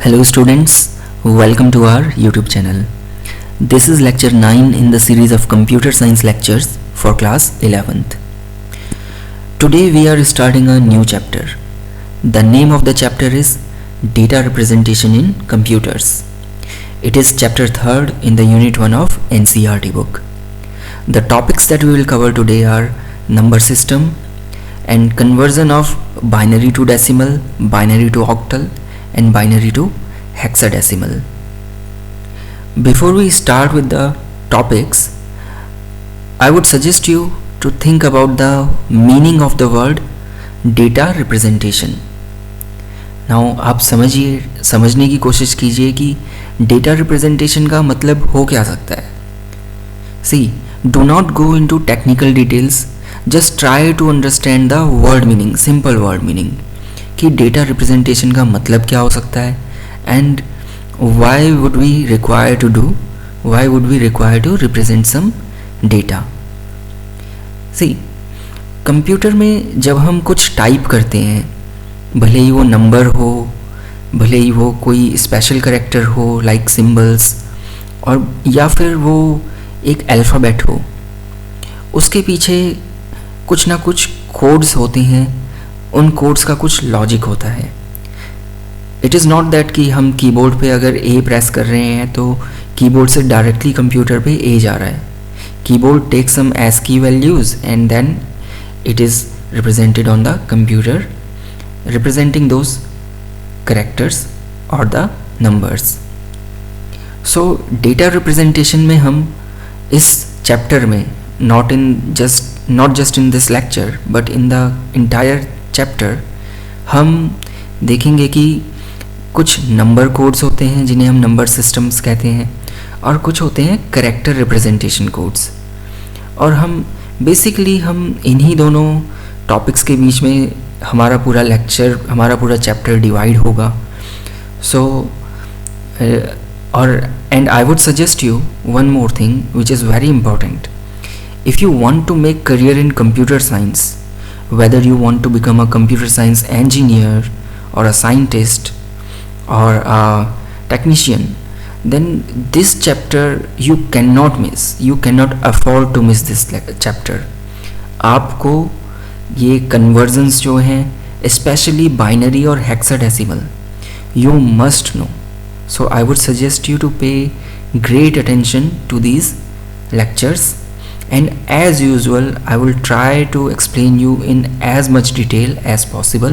Hello students, welcome to our YouTube channel. This is lecture 9 in the series of computer science lectures for class 11th. Today we are starting a new chapter. The name of the chapter is Data Representation in Computers. It is chapter 3rd in the unit 1 of NCERT book. The topics that we will cover today are number system and conversion of binary to decimal, binary to octal and binary to hexadecimal. Before we start with the topics, I would suggest you to think about the meaning of the word data representation. Now आप समझने की कोशिश कीजिए कि data representation का मतलब हो क्या सकता है. See, do not go into technical details, just try to understand the word meaning, simple word meaning. कि डेटा रिप्रेजेंटेशन का मतलब क्या हो सकता है and why would we require to represent some data. See, computer में जब हम कुछ टाइप करते हैं, भले ही वो नंबर हो, भले ही वो कोई स्पेशल कैरेक्टर हो लाइक सिंबल्स, और या फिर वो एक अल्फ़ाबेट हो, उसके पीछे कुछ ना कुछ कोड्स होते हैं, उन कोड्स का कुछ लॉजिक होता है. इट इज़ नॉट दैट कि हम कीबोर्ड पे अगर ए प्रेस कर रहे हैं तो कीबोर्ड से डायरेक्टली कंप्यूटर पे ए जा रहा है. Keyboard takes some ASCII values and then it is represented on the computer representing those characters और the numbers. So data representation में हम इस चैप्टर में not just in this lecture but in the entire chapter हम देखेंगे कि कुछ number codes होते हैं जिन्हें हम नंबर सिस्टम्स कहते हैं और कुछ होते हैं कैरेक्टर रिप्रेजेंटेशन कोड्स. और हम बेसिकली हम इन्हीं दोनों टॉपिक्स के बीच में हमारा पूरा चैप्टर डिवाइड होगा. And I would suggest you one more thing which is very important. If you want to make career in computer science, whether you want to become a computer science engineer or a scientist or a technician, then this chapter you cannot miss. You cannot afford to miss this chapter. आपको ये conversions जो हैं, especially binary और hexadecimal, you must know. So I would suggest you to pay great attention to these lectures. And as usual, I will try to explain you in as much detail as possible,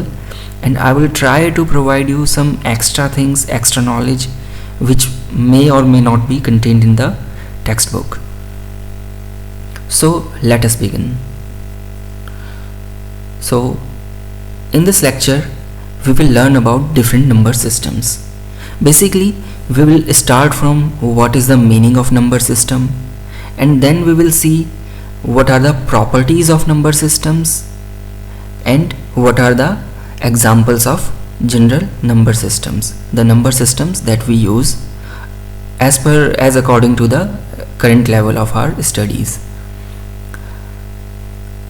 and I will try to provide you some extra things, extra knowledge which may or may not be contained in the textbook. So let us begin. So in this lecture we will learn about different number systems. Basically we will start from what is the meaning of number system, and then we will see what are the properties of number systems and what are the examples of general number systems, the number systems that we use as according to the current level of our studies.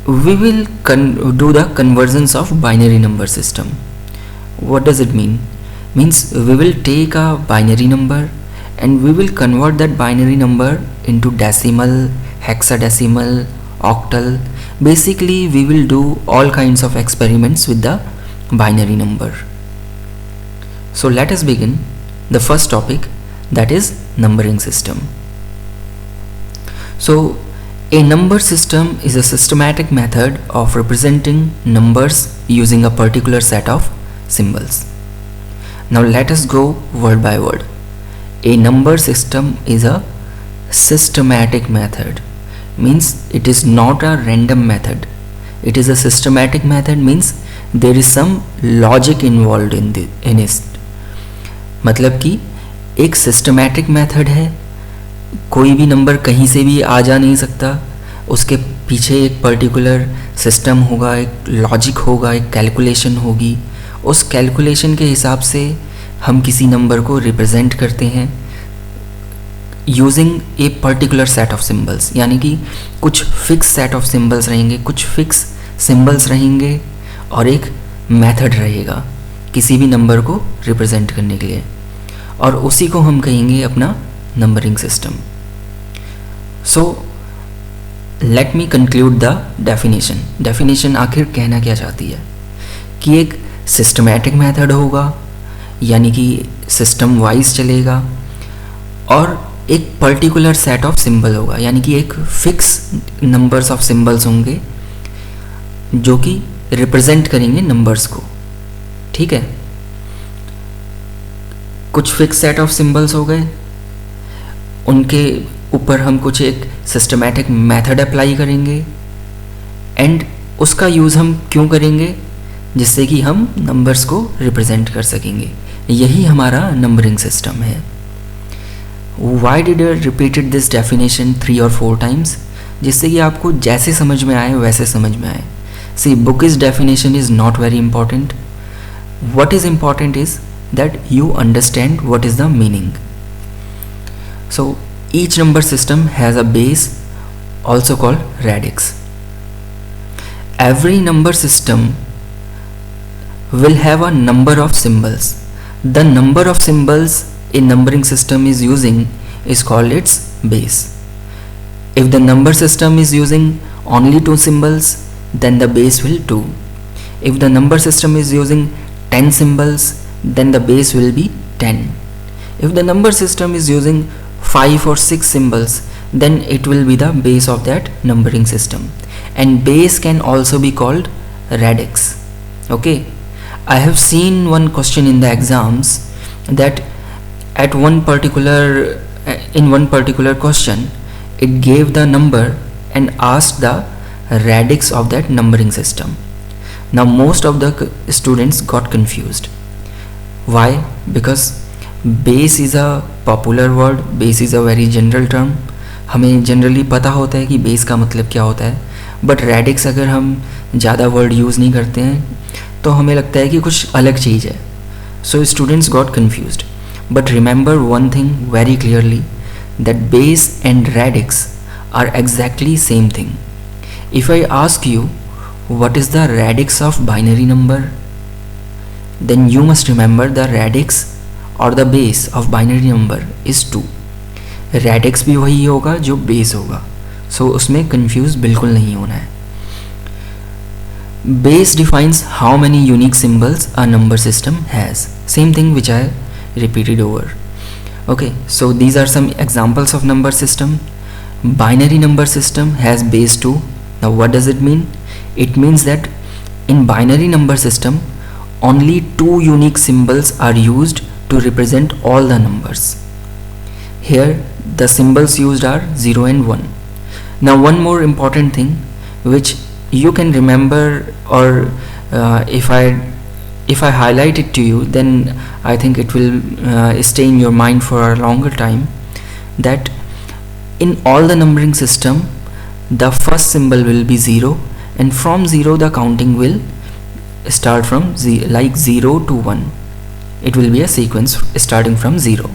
We will do the conversions of binary number system. What does it mean? Means we will take a binary number and we will convert that binary number into decimal, hexadecimal, octal. Basically we will do all kinds of experiments with the binary number. So let us begin the first topic, that is numbering system. So a number system is a systematic method of representing numbers using a particular set of symbols. Now let us go word by word. A number system is a systematic method, means it is not a random method. It is a systematic method, means there is some logic involved in it. मतलब कि एक systematic method है, कोई भी number कहीं से भी आ जा नहीं सकता, उसके पीछे एक particular system होगा, एक logic होगा, एक calculation होगी. उस calculation के हिसाब से हम किसी नंबर को रिप्रेजेंट करते हैं using a particular set of symbols. यानी कि कुछ फिक्स सेट ऑफ सिंबल्स रहेंगे, कुछ फिक्स सिंबल्स रहेंगे और एक मेथड रहेगा किसी भी नंबर को रिप्रेजेंट करने के लिए. और उसी को हम कहेंगे अपना numbering system. So let me conclude the definition. Definition आखिर कहना क्या चाहती है कि एक सिस्टमैटिक मेथड होगा, यानी कि सिस्टम वाइज चलेगा, और एक पर्टिकुलर सेट ऑफ सिंबल होगा, यानी कि एक फिक्स नंबर्स ऑफ सिंबल्स होंगे जो कि रिप्रेजेंट करेंगे नंबर्स को। ठीक है, कुछ फिक्स सेट ऑफ सिंबल्स हो गए, उनके ऊपर हम कुछ एक सिस्टमैटिक मेथड अप्लाई करेंगे, एंड उसका यूज़ हम क्यों करेंगे, जिससे कि हम नंबर्स को रिप्रेजेंट कर सकेंगे। यही हमारा नंबरिंग सिस्टम है। Why did I repeated this definition 3 or 4 times? जिससे कि आपको जैसे समझ में आए वैसे समझ में आए। See, book's definition is not very important. What is important is that you understand what is the meaning. So each number system has a base, also called radix. Every number system will have a number of symbols. The number of symbols a numbering system is using is called its base. If the number system is using only 2 symbols, then the base will 2. If the number system is using 10 symbols, then the base will be 10. If the number system is using 5 or 6 symbols, then it will be the base of that numbering system. And base can also be called radix. Okay, I have seen one question in the exams that at one particular question it gave the number and asked the radix of that numbering system. Now most of the students got confused. Why? Because base is a popular word, base is a very general term. हमें generally पता होता है कि base का मतलब क्या होता है, बट रेडिक्स अगर हम ज़्यादा वर्ड यूज़ नहीं करते हैं तो हमें लगता है कि कुछ अलग चीज़ है. So students got confused. But remember one thing very clearly, that base and radix are exactly same thing. If I ask you what is the radix of binary number, then you must remember the radix or the base of binary number is 2. Radix भी वही होगा जो base होगा, so उसमें confuse बिल्कुल नहीं होना है. Base defines how many unique symbols a number system has. Same thing which I repeated over. Okay, so these are some examples of number system. Binary number system has base 2. Now what does it mean? It means that in binary number system only 2 unique symbols are used to represent all the numbers. Here the symbols used are 0 and 1. Now one more important thing which you can remember, or if I highlight it to you, then I think it will stay in your mind for a longer time, that in all the numbering system the first symbol will be 0, and from 0 the counting will start from like 0 to 1. It will be a sequence starting from 0.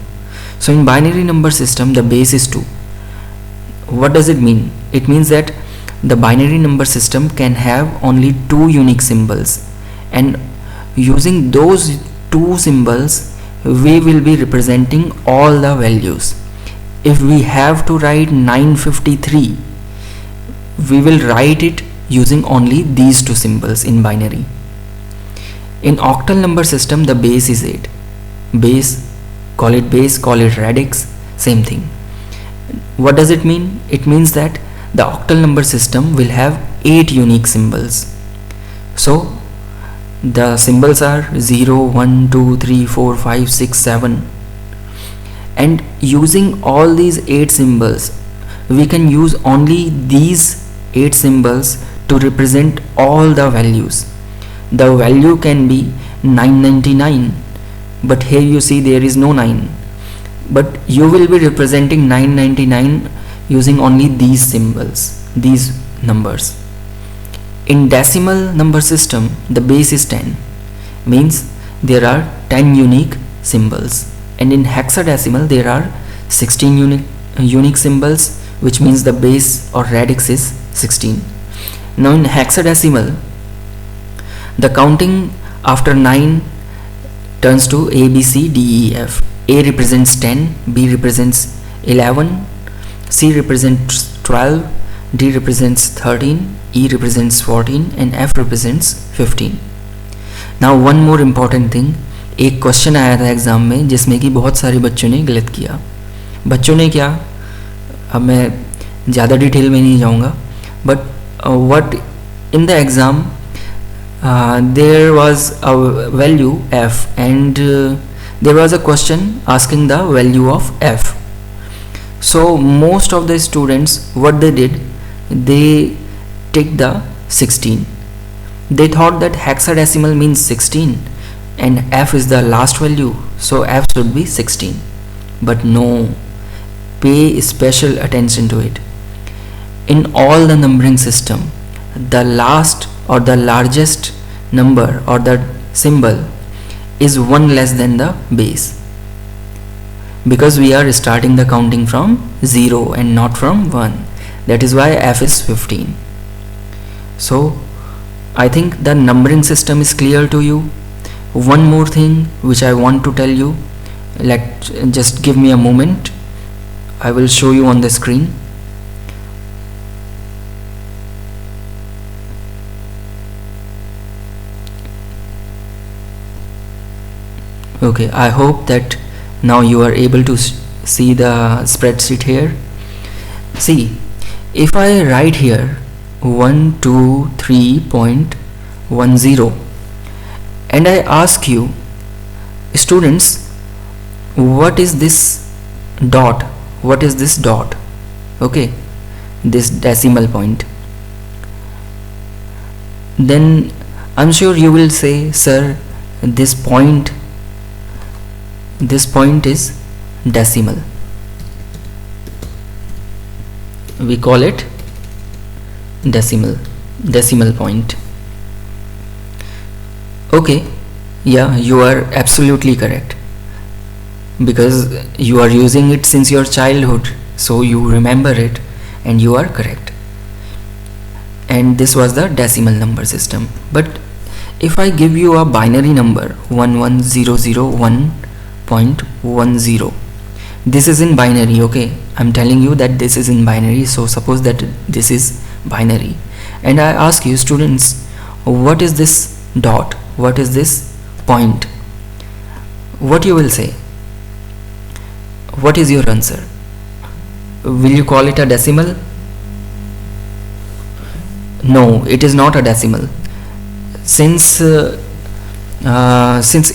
So in binary number system the base is 2. What does it mean? It means that the binary number system can have only 2 unique symbols, and using those 2 symbols we will be representing all the values. If we have to write 953, we will write it using only these 2 symbols in binary. In octal number system the base is 8. Base, call it base, call it radix, same thing. What does it mean? It means that the octal number system will have 8 unique symbols. So the symbols are 0, 1, 2, 3, 4, 5, 6, 7, and using all these 8 symbols we can use only these 8 symbols to represent all the values. The value can be 999, but here you see there is no 9, but you will be representing 999 using only these symbols, these numbers. In decimal number system the base is 10, means there are 10 unique symbols, and in hexadecimal there are 16 unique symbols, which means the base or radix is 16. Now in hexadecimal the counting after 9 turns to A, B, C, D, E, F. A represents 10, B represents 11, C represents 12, D represents 13, E represents 14 and F represents 15. Now one more important thing, एक question आया था exam में जिसमें कि बहुत सारे बच्चों ने गलत किया. बच्चों ने क्या, अब मैं ज़्यादा डिटेल में नहीं जाऊँगा, but what in the exam there was a value f and there was a question asking the value of f. So most of the students, what they did, they take the 16. They thought that hexadecimal means 16 and f is the last value, so f should be 16. But no, pay special attention to it. In all the numbering system, the last or the largest number or the symbol is 1 less than the base, because we are starting the counting from 0 and not from 1. That is why f is 15. So I think the numbering system is clear to you. One more thing which I want to tell you, just give me a moment, I will show you on the screen. Okay, I hope that now you are able to see the spreadsheet here. See, if I write here 123.10 and I ask you, students, what is this dot? What is this dot? Okay, this decimal point. Then I'm sure you will say, sir, this point is decimal. We call it decimal point. Okay, yeah, you are absolutely correct, because you are using it since your childhood, so you remember it and you are correct. And this was the decimal number system. But if I give you a binary number 11001.10, this is in binary. Okay, I'm telling you that this is in binary, so suppose that this is binary and I ask you, students, what is this dot, what is this point? What you will say? What is your answer? Will you call it a decimal? No, it is not a decimal. Since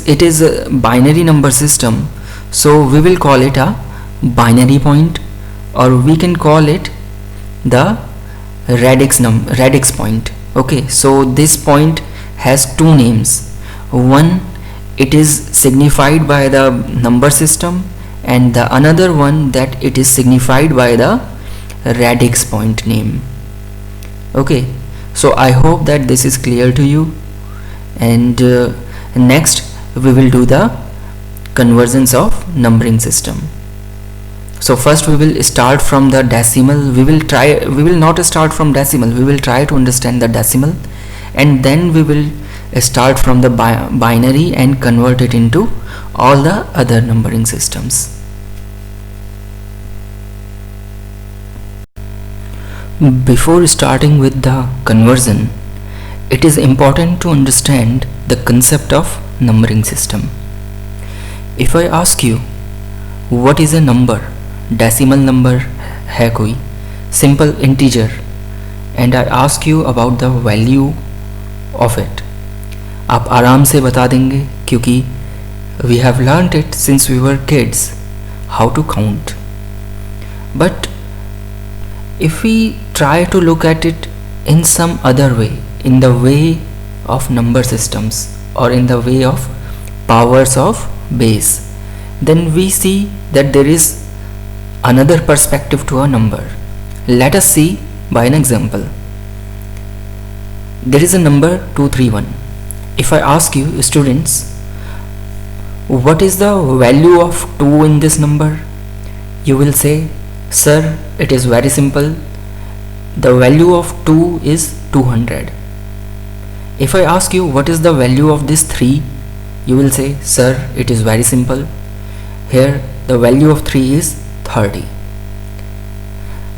it is a binary number system, so we will call it a binary point, or we can call it the radix point. Okay, so this point has two names. One, it is signified by the number system, and the another one that it is signified by the radix point name. Okay, so I hope that this is clear to you. And next we will do the conversions of numbering system. So first we will start from the decimal. We will not start from decimal, we will try to understand the decimal, and then we will start from the binary and convert it into all the other numbering systems. Before starting with the conversion, it is important to understand the concept of numbering system. If I ask you, what is a number, decimal number है कोई, simple integer, and I ask you about the value of it, आप आराम से बता देंगे, क्योंकि we have learnt it since we were kids, how to count. But if we try to look at it in some other way, in the way of number systems or in the way of powers of base, then we see that there is another perspective to a number. Let us see by an example. There is a number 231. If I ask you, students, what is the value of 2 in this number? You will say, sir, it is very simple. The value of 2 is 200. If I ask you, what is the value of this 3? You will say, sir, it is very simple. Here the value of 3 is 30.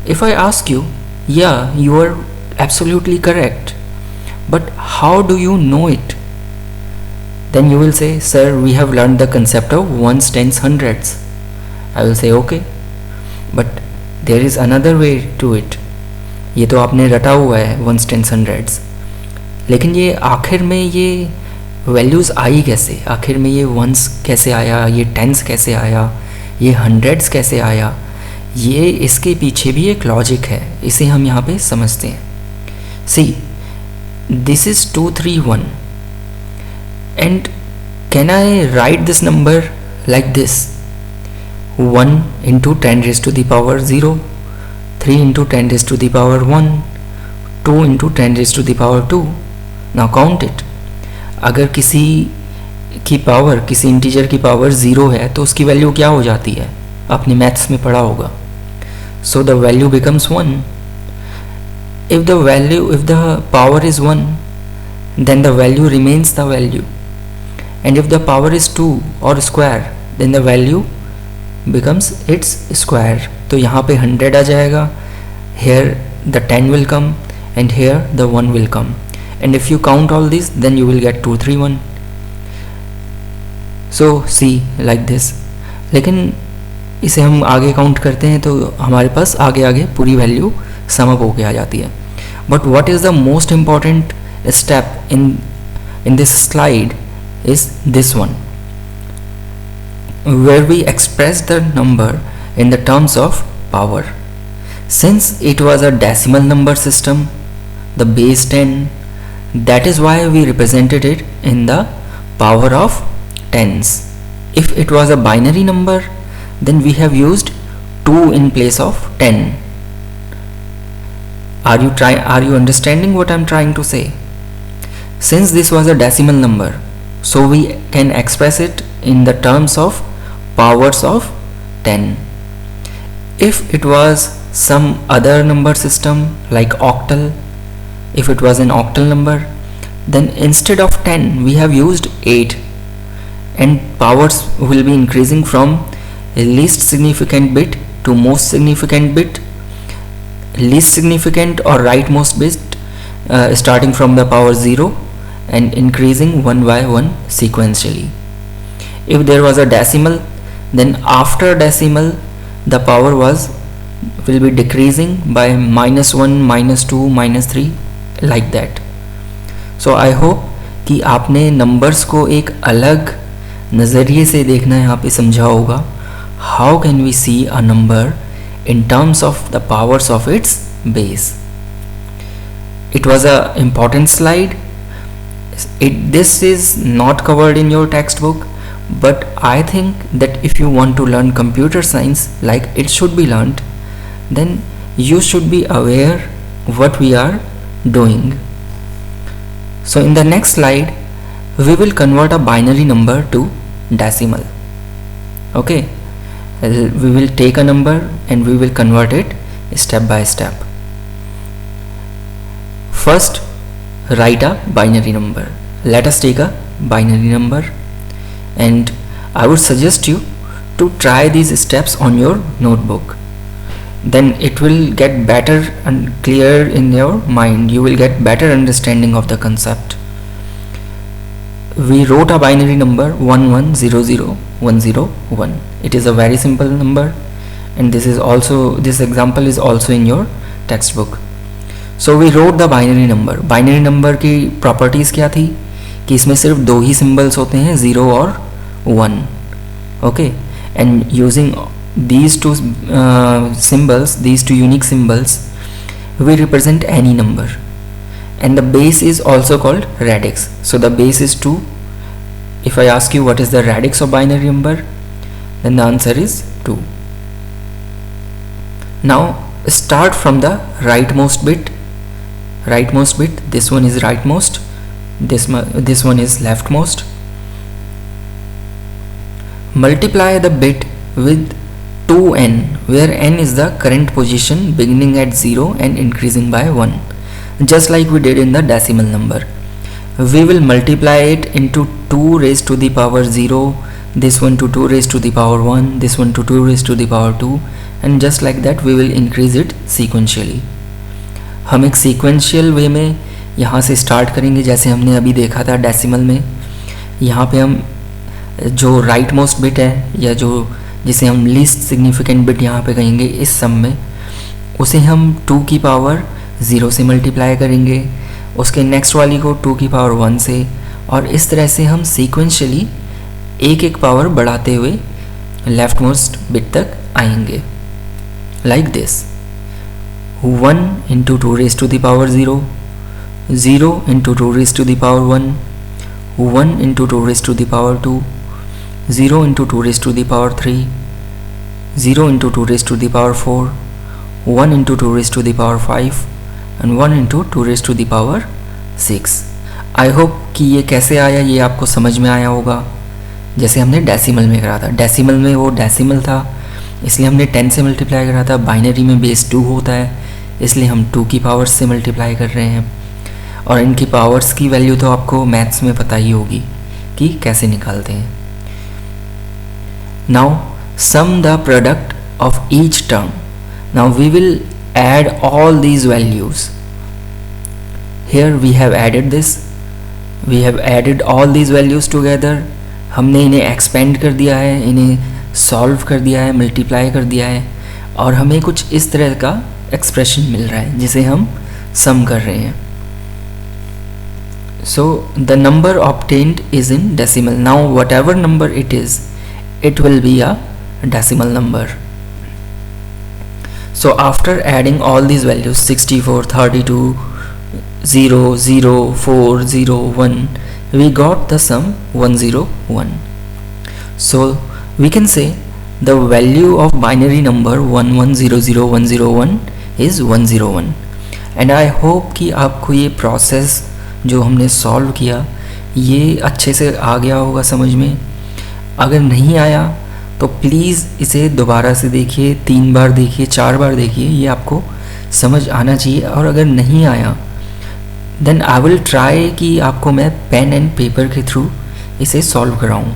If I ask you, yeah, you are absolutely correct, but how do you know it? Then you will say, sir, we have learned the concept of ones, tens, hundreds. I will say, okay, but there is another way to it. ये तो आपने रटा हुआ है ones, tens, hundreds, लेकिन ये आखिर में ये वैल्यूज़ आई कैसे? आखिर में ये वंस कैसे आया, ये टेंस कैसे आया, ये हंड्रेड्स कैसे आया? ये इसके पीछे भी एक लॉजिक है, इसे हम यहाँ पे समझते हैं. सी, this is 231 and can I write this number like this? 1 into 10 raised to the power 0, 3 into 10 raised to the power 1, 2 into 10 raised to the power 2. Now count it. अगर किसी की पावर, किसी इंटीजर की पावर 0 है तो उसकी value क्या हो जाती है? आपने मैथ्स में पढ़ा होगा. So the value becomes 1. If the power is 1, then the value remains the value. And if the power is 2 or square, then the value becomes its square. तो यहाँ पे 100 आ जाएगा, here the 10 will come and here the 1 will come. And if you count all this, then you will get 231. So see, like this. लेकिन इसे हम आगे count करते हैं तो हमारे पास आगे आगे पूरी वैल्यू सम अप होके आ जाती है. But what is the most important step in this slide is this one, where we express the number in the terms of power. Since it was a decimal number system, the base 10, that is why we represented it in the power of tens. If it was a binary number, then we have used 2 in place of 10. Are you understanding what I am trying to say? Since this was a decimal number, so we can express it in the terms of powers of 10. If it was some other number system like octal, if it was an octal number, then instead of 10 we have used 8, and powers will be increasing from least significant bit to most significant bit, least significant or rightmost bit starting from the power 0 and increasing one by one sequentially. If there was a decimal, then after decimal the power will be decreasing by -1, -2, -3 like that. So I hope कि आपने numbers को एक अलग नज़रिए से देखना यहाँ पे समझा होगा. How can we see a number in terms of the powers of its base? It was a important slide. This is not covered in your textbook, but I think that if you want to learn computer science like it should be learned, then you should be aware what we are doing. So in the next slide we will convert a binary number to decimal. Okay, we will take a number and we will convert it step by step. First, write a binary number. Let us take a binary number, and I would suggest you to try these steps on your notebook. Then it will get better and clear in your mind. You will get better understanding of the concept. We wrote a binary number 11001001. It is a very simple number, and this example is also in your textbook. So we wrote the binary number. Binary number की properties क्या थी कि इसमें सिर्फ 2 ही symbols होते हैं, 0 और 1. Okay, and using these two symbols, these two unique symbols, we represent any number, and the base is also called radix. So the base is 2. If I ask you what is the radix of binary number, then the answer is 2. Now start from the rightmost bit. This one is rightmost, this one is leftmost. Multiply the bit with 2n, where n is the current position beginning at 0 and increasing by 1, just like we did in the decimal number. We will multiply it into 2 raised to the power 0, this one to 2 raised to the power 1, this one to 2 raised to the power 2, and just like that we will increase it sequentially. हम एक sequential way में यहाँ से start करेंगे, जैसे हमने अभी देखा था डेसिमल में. यहाँ पे हम जो राइट मोस्ट बिट है या जो जिसे हम लीस्ट सिग्निफिकेंट बिट यहाँ पे कहेंगे इस सम में, उसे हम 2 की पावर 0 से मल्टीप्लाई करेंगे, उसके नेक्स्ट वाली को 2 की पावर 1 से, और इस तरह से हम सीक्वेंशियली एक एक पावर बढ़ाते हुए लेफ्ट मोस्ट बिट तक आएंगे. Like this, 1 into 2 raise to the power 0, 0 into 2 raise to the power 1, 1 into 2 raise to the power 2, 0 into 2 raised to the power 3, 0 into 2 raised to the power 4, 1 into 2 raised to the power 5, and 1 into 2 raised to the power 6. I hope कि ये कैसे आया ये आपको समझ में आया होगा. जैसे हमने डेसिमल में करा था, डेसिमल में वो डेसिमल था इसलिए हमने 10 से मल्टीप्लाई करा था. बाइनरी में बेस 2 होता है इसलिए हम 2 की पावर्स से मल्टीप्लाई कर रहे हैं. और इनकी पावर्स की वैल्यू तो आपको मैथ्स में पता ही होगी कि कैसे निकालते हैं. Now sum the product of each term. Now we will add all these values. Here we have added this. We have added all these values together. हमने इन्हें expand कर दिया है, इन्हें solve कर दिया है, multiply कर दिया है, और हमें कुछ इस तरह का expression मिल रहा है जिसे हम sum कर रहे हैं. So the number obtained is in decimal. Now whatever number it is, it will be a decimal number. So after adding all these values 64, 32, 0, 0, 4, 0, 1, we got the sum 101. So we can say the value of binary number 1100101 is 101. And I hope कि आपको ये process जो हमने solve किया ये अच्छे से आ गया होगा समझ में. अगर नहीं आया तो प्लीज़ इसे दोबारा से देखिए, 3 बार देखिए, 4 बार देखिए, ये आपको समझ आना चाहिए. और अगर नहीं आया देन आई विल ट्राई कि आपको मैं पेन एंड पेपर के थ्रू इसे सॉल्व कराऊं,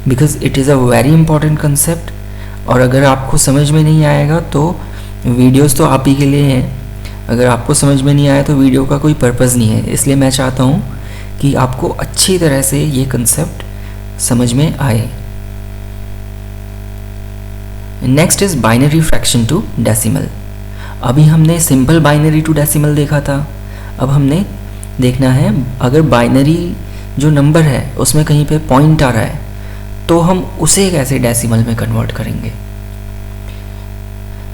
because it is a very important concept. और अगर आपको समझ में नहीं आएगा तो वीडियोस तो आप ही के लिए हैं. अगर आपको समझ में नहीं आया तो वीडियो का कोई पर्पज़ नहीं है. इसलिए मैं चाहता हूँ कि आपको अच्छी तरह से ये कंसेप्ट समझ में आए. Next is binary fraction to decimal. अभी हमने सिंपल बाइनरी टू डेसिमल देखा था. अब हमने देखना है अगर बाइनरी जो नंबर है उसमें कहीं पे पॉइंट आ रहा है तो हम उसे कैसे डेसिमल में कन्वर्ट करेंगे.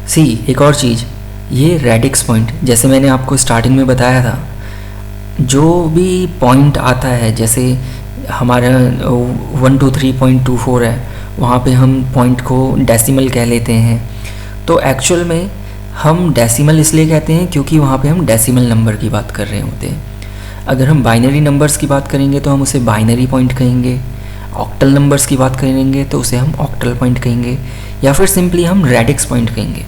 सी एक और चीज़, ये रेडिक्स पॉइंट, जैसे मैंने आपको स्टार्टिंग में बताया था, जो भी पॉइंट आता है, जैसे हमारा 123.24 है, वहाँ पे हम पॉइंट को डेसिमल कह लेते हैं. तो एक्चुअल में हम डेसिमल इसलिए कहते हैं क्योंकि वहाँ पे हम डेसिमल नंबर की बात कर रहे होते हैं. अगर हम बाइनरी नंबर्स की बात करेंगे तो हम उसे बाइनरी पॉइंट कहेंगे. ऑक्टल नंबर्स की बात करेंगे तो उसे हम ऑक्टल पॉइंट कहेंगे, या फिर सिंपली हम रेडिक्स पॉइंट कहेंगे.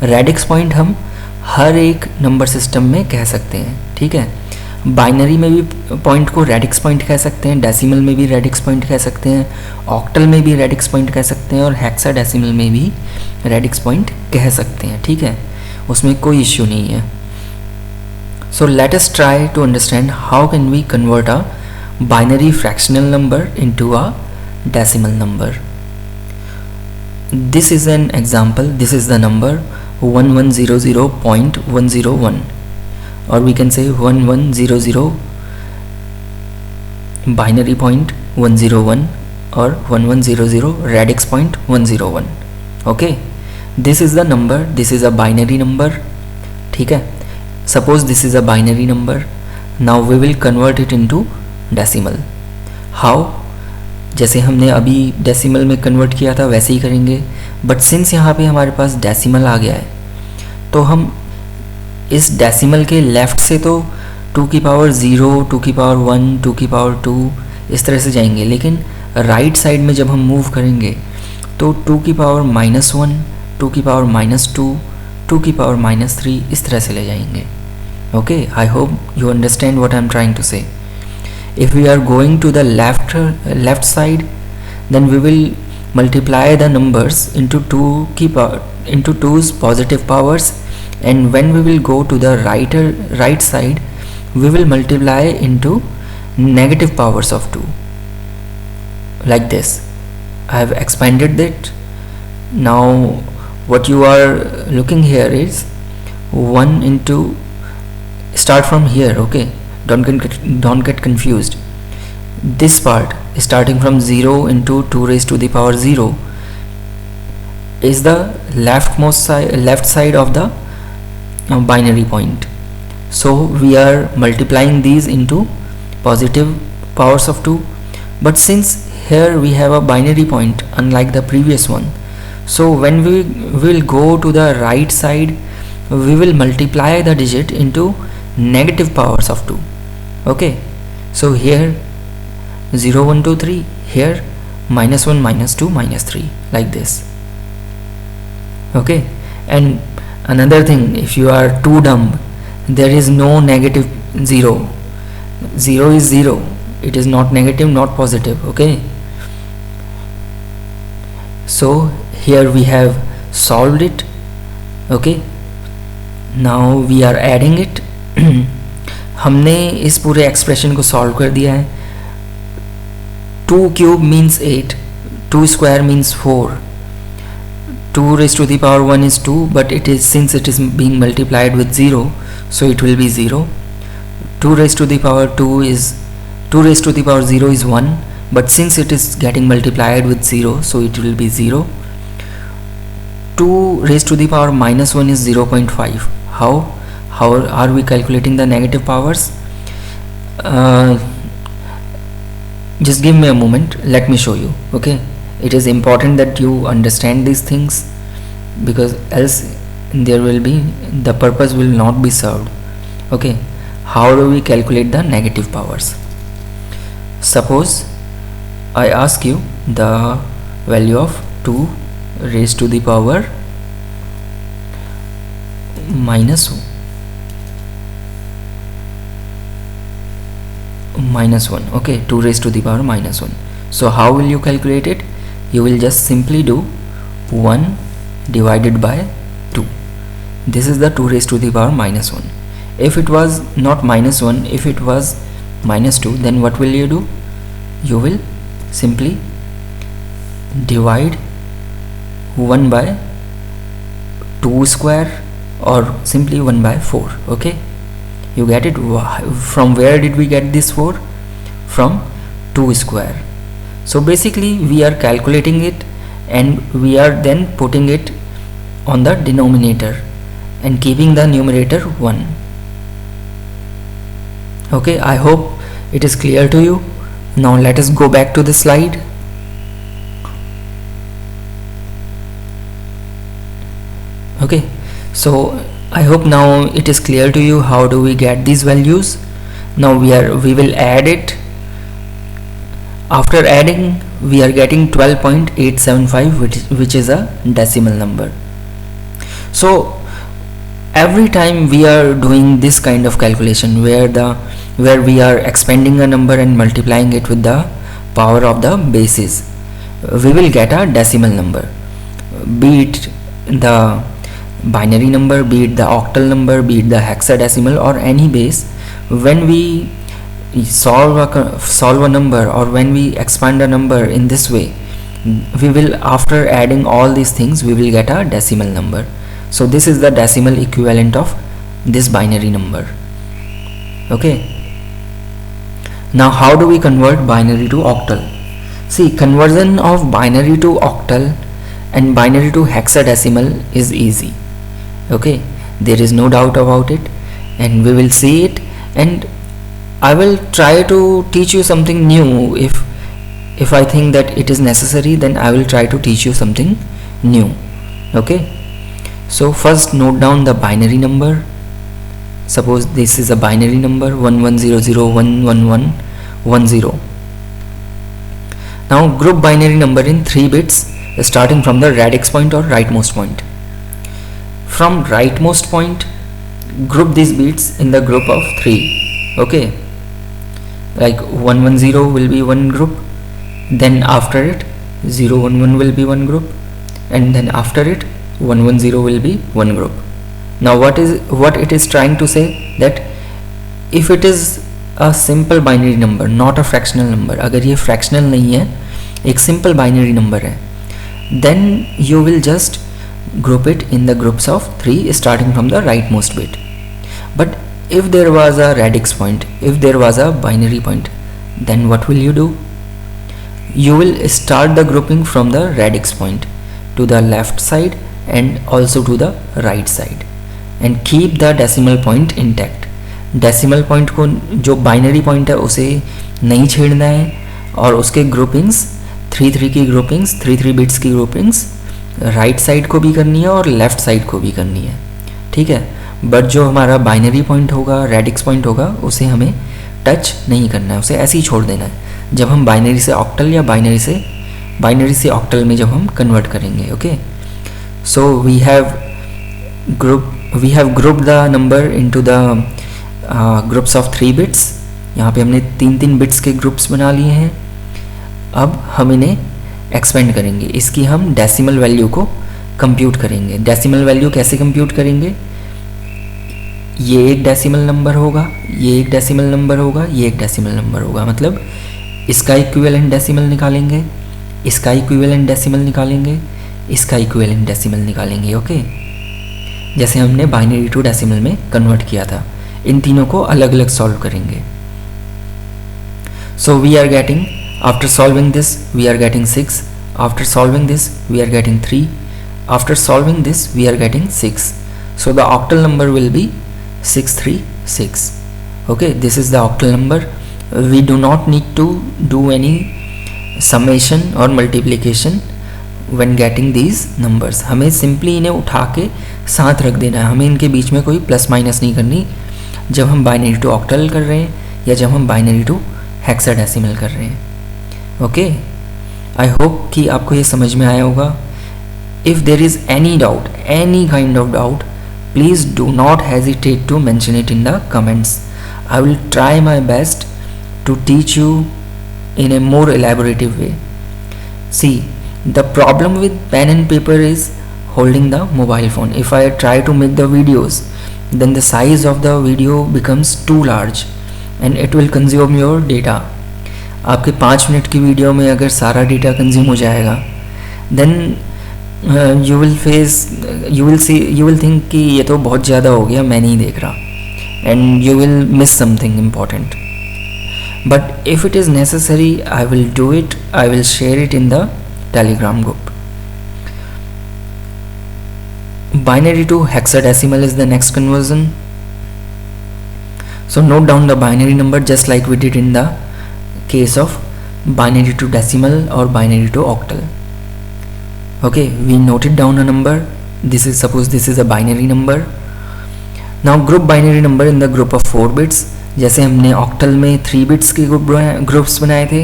रेडिक्स पॉइंट हम हर एक नंबर सिस्टम में कह सकते हैं. ठीक है, बाइनरी में भी पॉइंट को रेडिक्स पॉइंट कह सकते हैं, डेसिमल में भी रेडिक्स पॉइंट कह सकते हैं, ऑक्टल में भी रेडिक्स पॉइंट कह सकते हैं, और हेक्साडेसिमल में भी रेडिक्स पॉइंट कह सकते हैं. ठीक है, उसमें कोई इश्यू नहीं है. So let us try to understand how can we convert a binary fractional number into a decimal number. This is an example. This is the number 1100.101, or we can say 1100 binary point 101 or 1100 radix point 101. Okay, this is the number, this is a binary number. ठीक है, suppose this is a binary number. Now we will convert it into decimal. How? जैसे हमने अभी decimal में convert किया था वैसे ही करेंगे, बट सिंस यहाँ पे हमारे पास डेसिमल आ गया है तो हम इस डेसिमल के लेफ़्ट से तो 2 की पावर 0, 2 की पावर 1, 2 की पावर 2 इस तरह से जाएंगे, लेकिन राइट साइड में जब हम मूव करेंगे तो 2 की पावर -1, 2 की पावर -2, 2 की पावर -3 इस तरह से ले जाएंगे. Okay, I hope you understand what I am trying to say. If we are going to the left side, then we will multiply the numbers into into 2's positive powers, and when we will go to the right side, we will multiply into negative powers of 2, like this. I have expanded that. Now what you are looking here is 1 into, start from here, okay, don't get confused. This part starting from 0 into 2 raised to the power 0 is the left side of the binary point. So we are multiplying these into positive powers of 2, but since here we have a binary point unlike the previous one, so when we will go to the right side, we will multiply the digit into negative powers of 2. Okay, so here 0 1 2 3, here -1 -2 -3, like this. Okay, and another thing, if you are too dumb, there is no negative 0. 0 is 0, it is not negative, not positive. Okay, so here we have solved it. Okay, now we are adding it. हमने इस पूरे expression को solve कर दिया है. 2 cube means 8, 2 square means 4, 2 raised to the power 1 is 2, but it is, since it is being multiplied with 0, so it will be 0. 2 raised to the power 2 raised to the power 0 is 1, but since it is getting multiplied with 0, so it will be 0. 2 raised to the power -1 is 0.5. How are we calculating the negative powers? Just give me a moment, let me show you. Okay, it is important that you understand these things, because else there will be, the purpose will not be served. Okay, how do we calculate the negative powers? Suppose I ask you the value of 2 raised to the power minus 1. Okay, 2 raised to the power -1. So how will you calculate it? You will just simply do 1 divided by 2. This is the 2 raised to the power -1. If it was not -1, if it was -2, then what will you do? You will simply divide 1 by 2 square, or simply 1 by 4. Okay, you get it? From where did we get this 4? From 2 square. So basically we are calculating it, and we are then putting it on the denominator and keeping the numerator 1. Okay, I hope it is clear to you. Now let us go back to the slide. Okay, so I hope now it is clear to you how do we get these values. Now we will add it. After adding, we are getting 12.875, which is a decimal number. So every time we are doing this kind of calculation, where we are expanding a number and multiplying it with the power of the bases, we will get a decimal number, be it the binary number, be it the octal number, be it the hexadecimal, or any base. When we solve a number, or when we expand a number in this way, we will, after adding all these things, we will get a decimal number. So this is the decimal equivalent of this binary number. Okay, now how do we convert binary to octal? See, conversion of binary to octal and binary to hexadecimal is easy. Okay, there is no doubt about it, and we will see it, and I will try to teach you something new. If I think that it is necessary, then I will try to teach you something new. Okay, so first note down the binary number. Suppose this is a binary number 1100111110. Now group binary number in 3 bits, starting from the radix point or rightmost point. From rightmost point, group these bits in the group of 3. Okay, like 110 will be one group, then after it 011 will be one group, and then after it 110 will be one group. Now what it is trying to say, that if it is a simple binary number, not a fractional number, अगर ये fractional नहीं है, एक simple binary number है, then you will just group it in the groups of 3 starting from the rightmost bit. But if there was a radix point, if there was a binary point, then what will you do? You will start the grouping from the radix point to the left side and also to the right side, and keep the decimal point intact. Decimal point को, जो binary point है उसे नहीं छेड़ना है, और उसके groupings 3 की groupings 3 bits की ग्रुपिंग्स राइट साइड को भी करनी है और लेफ़्ट साइड को भी करनी है, ठीक है। बट जो हमारा बाइनरी पॉइंट होगा, रेडिक्स पॉइंट होगा, उसे हमें टच नहीं करना है, उसे ऐसे ही छोड़ देना है जब हम बाइनरी से ऑक्टल या बाइनरी से ऑक्टल में जब हम कन्वर्ट करेंगे। Okay, so we have grouped the number into the groups of 3 bits. यहाँ पे हमने 3 बिट्स के ग्रुप्स बना लिए हैं। अब हम इन्हें एक्सपेंड करेंगे, इसकी हम डेसिमल वैल्यू को कंप्यूट करेंगे। डेसिमल वैल्यू कैसे कंप्यूट करेंगे? ये एक डेसिमल नंबर होगा, ये एक डेसिमल नंबर होगा, ये एक डेसिमल नंबर होगा, मतलब इसका इक्विवेलेंट डेसिमल निकालेंगे, इसका इक्विवेलेंट डेसिमल निकालेंगे, इसका इक्विवेलेंट डेसिमल निकालेंगे। ओके, जैसे हमने बाइनरी टू डेसिमल में कन्वर्ट किया था। इन तीनों को अलग अलग सॉल्व करेंगे। So we are getting, after solving this we are getting 6, after solving this we are getting 3, after solving this we are getting 6. So the octal number will be 636. Okay, this is the octal number. We do not need to do any summation or multiplication when getting these numbers. हमें simply इन्हें उठा के साथ रख देना है, हमें इनके बीच में कोई प्लस माइनस नहीं करनी जब हम बाइनरी टू ऑक्टल कर रहे हैं या जब हम बाइनरी टू हेक्साडेसिमल कर रहे हैं। ओके, आई होप कि आपको ये समझ में आया होगा। If there is any doubt, any kind of doubt, please do not hesitate to mention it in the comments. I will try my best to teach you in a more elaborative way. See, the problem with pen and paper is holding the mobile phone. If I try to make the videos, then the size of the video becomes too large and it will consume your data. आपके 5 minute की video में अगर सारा data consume हो जाएगा, then you will think कि ये तो बहुत ज़्यादा हो गया, मैं नहीं देख रहा, and you will miss something important. But if it is necessary, I will do it. I will share it in the Telegram group. Binary to hexadecimal is the next conversion. So note down the binary number just like we did in the case of binary to decimal or binary to octal. Okay, we noted down a number. This is, suppose this is a binary number. Now group binary number in the group of 4 bits. जैसे हमने octal में 3 bits के groups बनाए थे,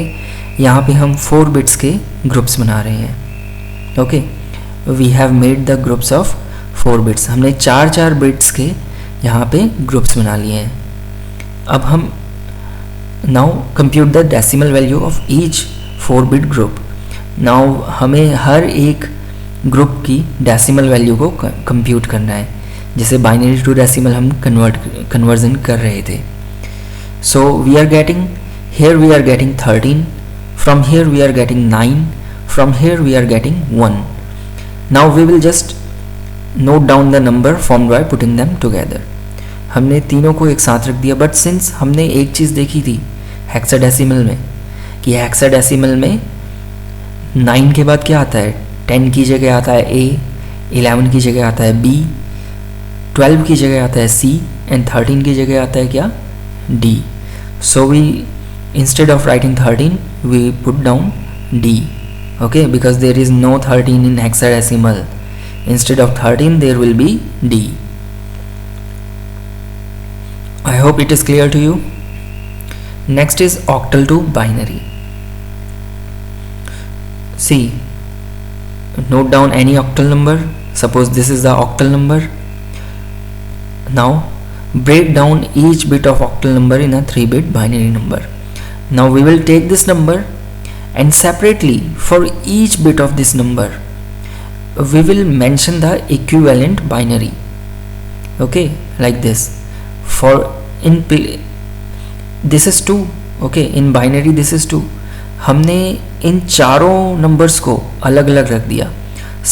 यहाँ पे हम 4 bits के ग्रुप्स बना रहे हैं। Okay, we have made the groups of 4 bits. हमने 4 बिट्स के यहाँ पे ग्रुप्स बना लिए हैं। अब हम now compute the decimal value of each 4 bit group. Now हमें हर एक ग्रुप की डेसिमल वैल्यू को कंप्यूट करना है, जैसे बाइनरी टू डेसिमल हम कन्वर्जन कर रहे थे। So we are getting, here we are getting 13, from here we are getting 9, from here we are getting 1. Now we will just note down the number formed by putting them together. हमने तीनों को एक साथ रख दिया, but since हमने एक चीज़ देखी थी हेक्साडेसिमल में कि हेक्साडेसिमल में 9 के बाद क्या आता है, 10 की जगह आता है A, 11 की जगह आता है B, 12 की जगह आता है C एंड 13 की जगह आता है क्या, D. So we, instead of writing 13, we put down D. Okay, because there is no 13 in hexadecimal. Instead of 13 there will be D. I hope it is clear to you. Next is octal to binary. See, note down any octal number. Suppose this is the octal number. Now break down each bit of octal number in a 3-bit binary number. Now we will take this number and separately for each bit of this number we will mention the equivalent binary. Okay, like this. For in this is 2. okay, in binary this is 2. हमने इन चारों numbers को अलग अलग रख दिया,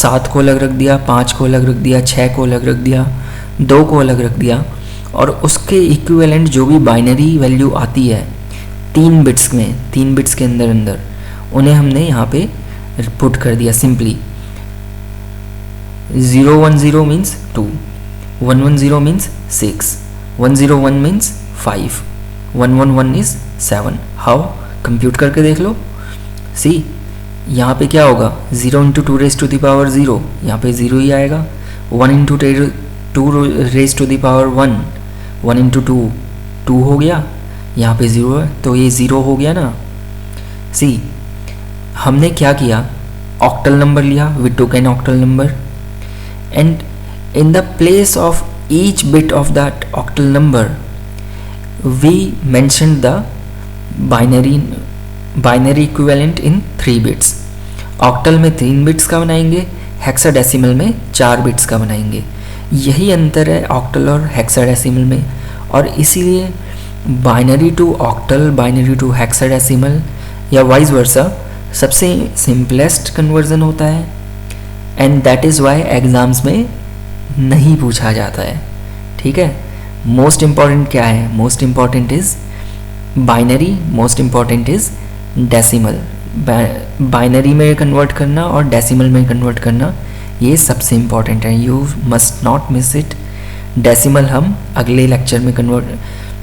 7 को अलग रख दिया, 5 को अलग रख दिया, 6 को अलग रख दिया, 2 को अलग रख दिया, और उसके इक्विवेलेंट जो भी बाइनरी वैल्यू आती है 3 बिट्स में, 3 बिट्स के अंदर अंदर उन्हें हमने यहाँ पे पुट कर दिया simply. 010 means 2, 110 means 6, 101 means 5, 111 is 7. How, compute करके देख लो. सी, यहाँ पे क्या होगा, 0 into 2 raise to the power 0, यहाँ पे 0 ही आएगा. 1 into 2 raise to the power 1, 1 into 2 हो गया, यहाँ पे 0 है तो ये 0 हो गया ना. सी, हमने क्या किया, ऑक्टल नंबर लिया, we took an octal number and in the place of each bit of that octal number we mentioned the binary equivalent in 3 bits. octal में 3 बिट्स का बनाएंगे, हेक्साडेसिमल में 4 बिट्स का बनाएंगे. यही अंतर है ऑक्टल और हेक्साडेसिमल में, और इसीलिए binary to octal, binary to hexadecimal या वाइस वर्सा सबसे सिंपलेस्ट कन्वर्जन होता है, and that is why exams में नहीं पूछा जाता है. ठीक है, मोस्ट इम्पॉर्टेंट क्या है, most important is binary, most important is decimal. Binary में कन्वर्ट करना और डेसिमल में कन्वर्ट करना ये सबसे इम्पॉर्टेंट है. You must not miss it. Decimal हम अगले लेक्चर में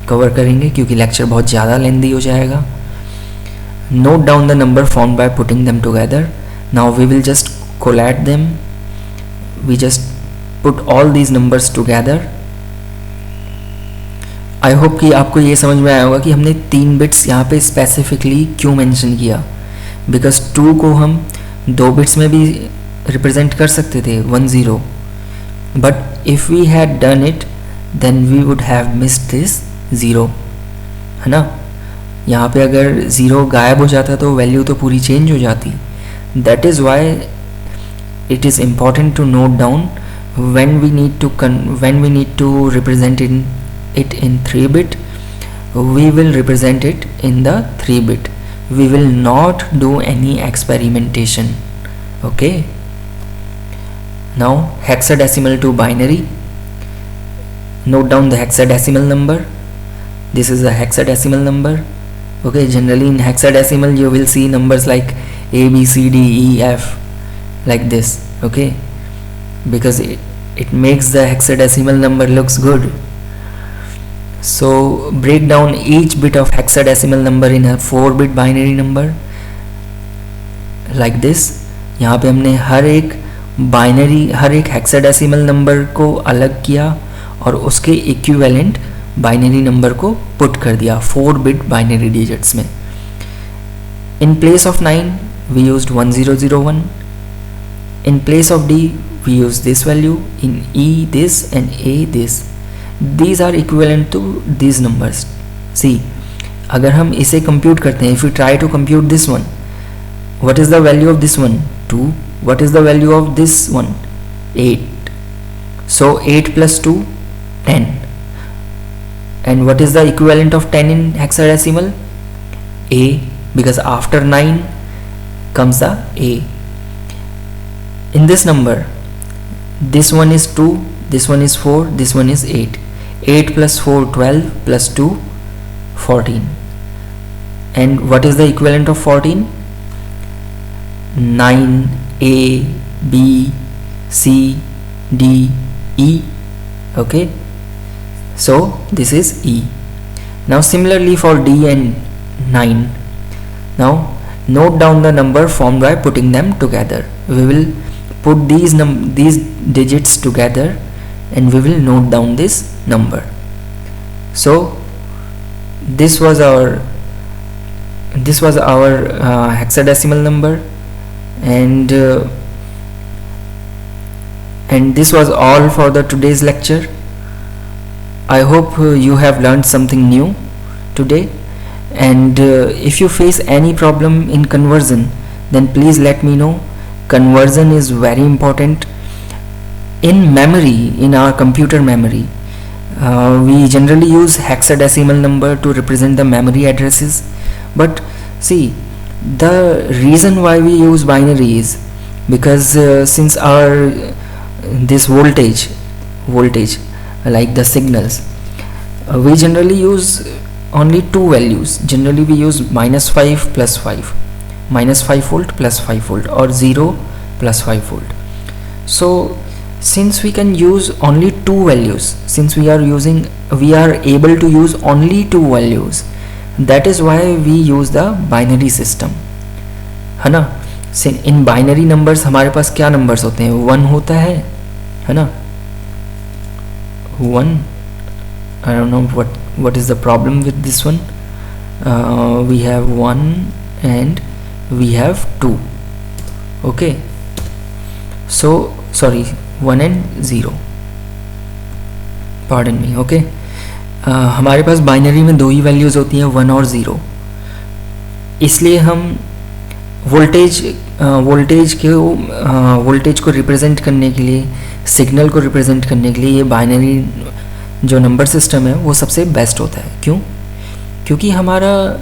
कवर करेंगे क्योंकि लेक्चर बहुत ज़्यादा लेंदी हो जाएगा. Note down the number formed by putting them together. Now we will just collate them. We just put all these numbers together. I hope कि आपको ये समझ में आया होगा कि हमने 3 बिट्स यहाँ पे स्पेसिफिकली क्यों मेंशन किया. बिकॉज 2 को हम 2 बिट्स में भी रिप्रेजेंट कर सकते थे 10, but if we had done it then we would have missed this 0, है ना. यहाँ पे अगर 0 गायब हो जाता तो वैल्यू तो पूरी चेंज हो जाती. That is Y it is important to note down when we need to represent it in 3 bit. We will represent it in the 3 bit. We will not do any experimentation. Okay, now hexadecimal to binary. Note down the hexadecimal number. This is the hexadecimal number. Okay, generally in hexadecimal you will see numbers like A, B, C, D, E, F, like this. Okay, because it makes the hexadecimal number looks good. So break down each bit of hexadecimal number in a 4-bit binary number like this. यहाँ पे हमने हर एक hexadecimal number को अलग किया और उसके equivalent binary number को पुट कर दिया 4-bit बाइनरी डिजिट्स में. In place of 9 we used 1001. In place of D we use this value, in E this and A this. These are equivalent to these numbers. See, अगर हम इसे compute करते हैं, if we try to compute this one, what is the value of this one? 2. What is the value of this one? 8. So 8 plus 2, 10. And what is the equivalent of 10 in hexadecimal? A, because after 9 comes the A. In this number, this one is 2, this one is 4, this one is 8. 8 plus 4, 12, plus 2, 14. And what is the equivalent of 14? 9, A, B, C, D, E. Okay, so this is E. Now similarly for D and 9. Now note down the number formed by putting them together. We will put these digits together and we will note down this number. So this was our hexadecimal number, and this was all for the today's lecture. I hope you have learned something new today, and if you face any problem in conversion, then please let me know. Conversion is very important in memory, in our computer memory. We generally use hexadecimal number to represent the memory addresses, but see, the reason why we use binary is because since our this voltage like the signals, we generally use only two values. Generally we use -5 plus 5, -5 volt plus 5 volt, or 0 plus 5 volt. So since we can use only two values, since we are able to use only two values, that is why we use the binary system, है ना. In binary numbers हमारे पास क्या numbers होते हैं? 1 होता है ना. 1, I don't know what is the problem with this one. We have 1 and we have 2. Okay, so sorry, 1 and 0, pardon me. Okay, हमारे पास बाइनरी में दो ही वैल्यूज़ होती हैं, 1 और 0. इसलिए हम वोल्टेज को रिप्रेजेंट करने के लिए, सिग्नल को रिप्रेजेंट करने के लिए ये बाइनरी जो नंबर सिस्टम है वो सबसे बेस्ट होता है. क्यों? क्योंकि हमारा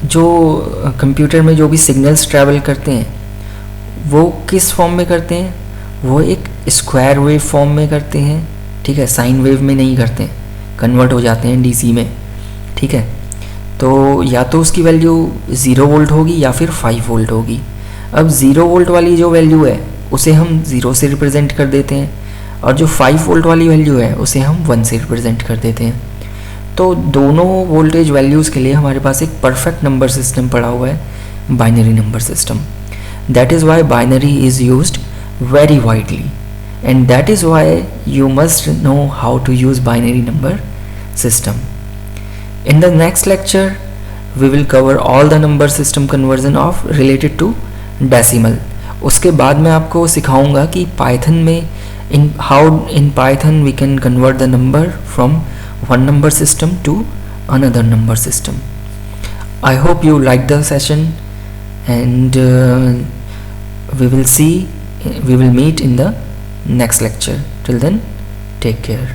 जो कंप्यूटर में जो भी सिग्नल्स ट्रैवल करते हैं वो किस फॉर्म में करते हैं? वो एक स्क्वायर वेव फॉर्म में करते हैं, ठीक है. साइन वेव में नहीं करते हैं, कन्वर्ट हो जाते हैं डीसी में, ठीक है. तो या तो उसकी वैल्यू 0 वोल्ट होगी या फिर 5 वोल्ट होगी. अब 0 वोल्ट वाली जो वैल्यू है उसे हम 0 से रिप्रेजेंट कर देते हैं, और जो 5 वोल्ट वाली वैल्यू है उसे हम 1 से रिप्रेजेंट कर देते हैं. तो दोनों वोल्टेज वैल्यूज़ के लिए हमारे पास एक परफेक्ट नंबर सिस्टम पड़ा हुआ है, binary number system. That is Y binary is used very widely, and that is why you must know how to use binary number system. In the next lecture we will cover all the number system conversion of related to decimal. उसके बाद मैं आपको सिखाऊंगा कि Python में in Python we can convert the number from one number system to another number system. I hope you liked the session, and we will meet in the next lecture. Till then, take care.